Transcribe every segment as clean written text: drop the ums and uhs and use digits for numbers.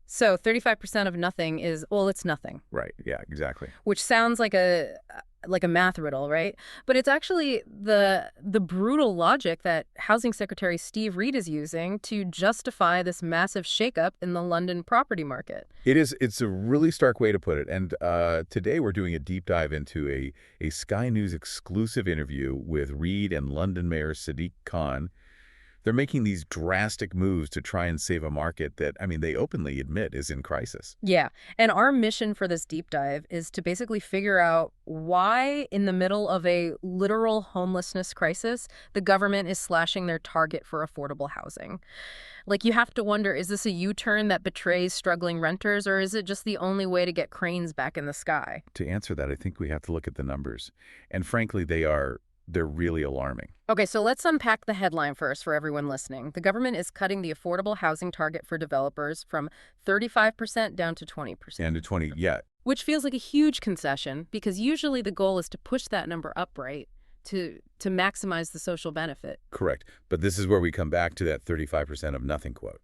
So 35% of nothing is, well, it's nothing, Right. Yeah, exactly. which sounds like a math riddle, right? But it's actually the brutal logic that Housing Secretary Steve Reed is using to justify this massive shakeup in the London property market. It's a really stark way to put it. And today we're doing a deep dive into a Sky News exclusive interview with Reed and London Mayor Sadiq Khan. They're making these drastic moves to try and save a market that, I mean, they openly admit is in crisis. Yeah, and our mission for this deep dive is to basically figure out why, in the middle of a literal homelessness crisis, the government is slashing their target for affordable housing. Like, you have to wonder, is this a U-turn that betrays struggling renters, or is it just the only way to get cranes back in the sky? To answer that, I think we have to look at the numbers. And frankly, they're really alarming. Okay, so let's unpack the headline first for everyone listening. The government is cutting the affordable housing target for developers from 35% down to 20%. And to 20, yeah, Which feels like a huge concession, because usually the goal is to push that number up, right? To maximize the social benefit. correct. But this is where we come back to that 35% of nothing quote.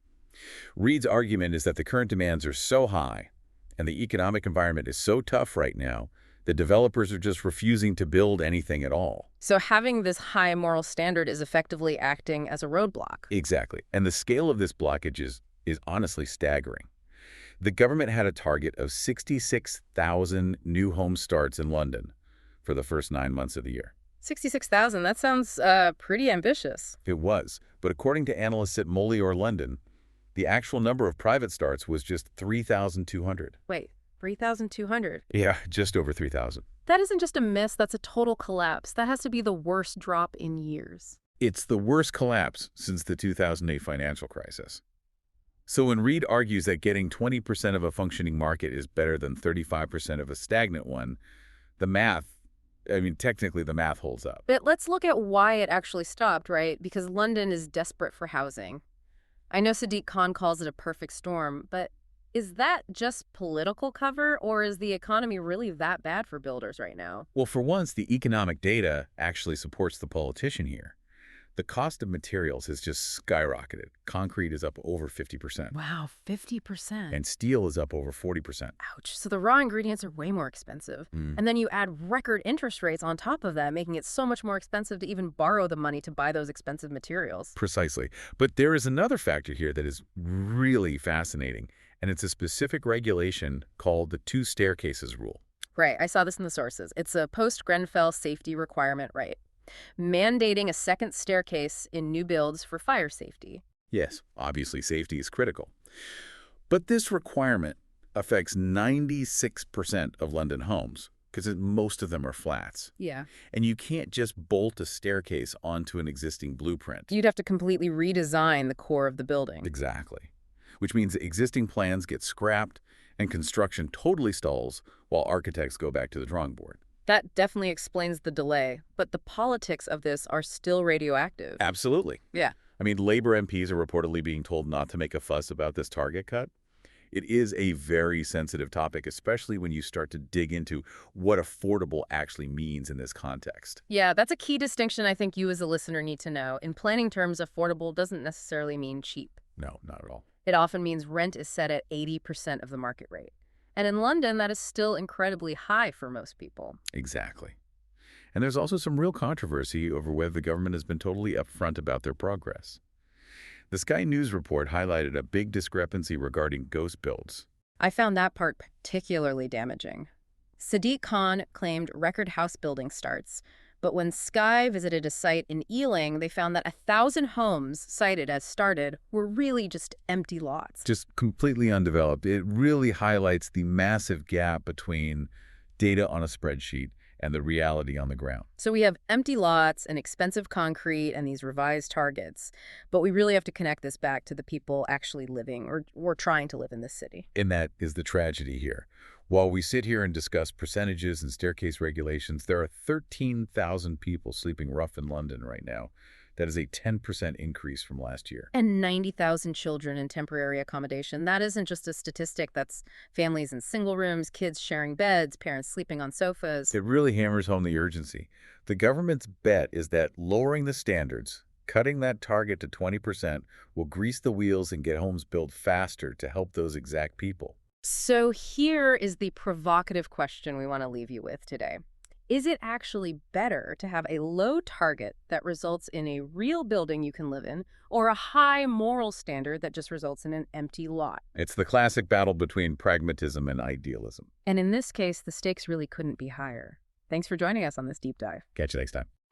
Reed's argument is that the current demands are so high and the economic environment is so tough right now that developers are just refusing to build anything at all. So having this high moral standard is effectively acting as a roadblock. Exactly. And the scale of this blockage is honestly staggering. The government had a target of 66,000 new home starts in London for the first 9 months of the year. 66,000, that sounds pretty ambitious. It was, but according to analysts at Molior London, the actual number of private starts was just 3,200. Wait, 3,200? Yeah, just over 3,000. That isn't just a miss, that's a total collapse. That has to be the worst drop in years. It's the worst collapse since the 2008 financial crisis. So when Reed argues that getting 20% of a functioning market is better than 35% of a stagnant one, technically the math holds up. But let's look at why it actually stopped, right? Because London is desperate for housing. I know Sadiq Khan calls it a perfect storm, but is that just political cover, or is the economy really that bad for builders right now? Well, for once, the economic data actually supports the politician here. The cost of materials has just skyrocketed. Concrete is up over 50%. Wow, 50%. And steel is up over 40%. Ouch. So the raw ingredients are way more expensive. And then you add record interest rates on top of that, making it so much more expensive to even borrow the money to buy those expensive materials. Precisely. But there is another factor here that is really fascinating, and it's a specific regulation called the two staircases rule. Right, I saw this in the sources. It's a post-Grenfell safety requirement, right? Mandating a second staircase in new builds for fire safety. Yes, obviously safety is critical. But this requirement affects 96% of London homes, because most of them are flats. Yeah. And you can't just bolt a staircase onto an existing blueprint. You'd have to completely redesign the core of the building. Exactly. Which means existing plans get scrapped and construction totally stalls while architects go back to the drawing board. That definitely explains the delay, but the politics of this are still radioactive. Absolutely. Yeah. I mean, Labor MPs are reportedly being told not to make a fuss about this target cut. It is a very sensitive topic, especially when you start to dig into what affordable actually means in this context. Yeah, that's a key distinction I think you as a listener need to know. In planning terms, affordable doesn't necessarily mean cheap. No, not at all. It often means rent is set at 80% of the market rate. And in London, that is still incredibly high for most people. Exactly. And there's also some real controversy over whether the government has been totally upfront about their progress. The Sky News report highlighted a big discrepancy regarding ghost builds. I found that part particularly damaging. Sadiq Khan claimed record house building starts, but when Sky visited a site in Ealing, they found that 1,000 homes cited as started were really just empty lots. Just completely undeveloped. It really highlights the massive gap between data on a spreadsheet and the reality on the ground. So we have empty lots and expensive concrete and these revised targets, but we really have to connect this back to the people actually living or trying to live in this city. And that is the tragedy here. While we sit here and discuss percentages and staircase regulations, there are 13,000 people sleeping rough in London right now. That is a 10% increase from last year. And 90,000 children in temporary accommodation. That isn't just a statistic. That's families in single rooms, kids sharing beds, parents sleeping on sofas. It really hammers home the urgency. The government's bet is that lowering the standards Cutting that target to 20% will grease the wheels and get homes built faster to help those exact people. So here is the provocative question we want to leave you with today. Is it actually better to have a low target that results in a real building you can live in, or a high moral standard that just results in an empty lot? It's the classic battle between pragmatism and idealism. And in this case, the stakes really couldn't be higher. Thanks for joining us on this deep dive. Catch you next time.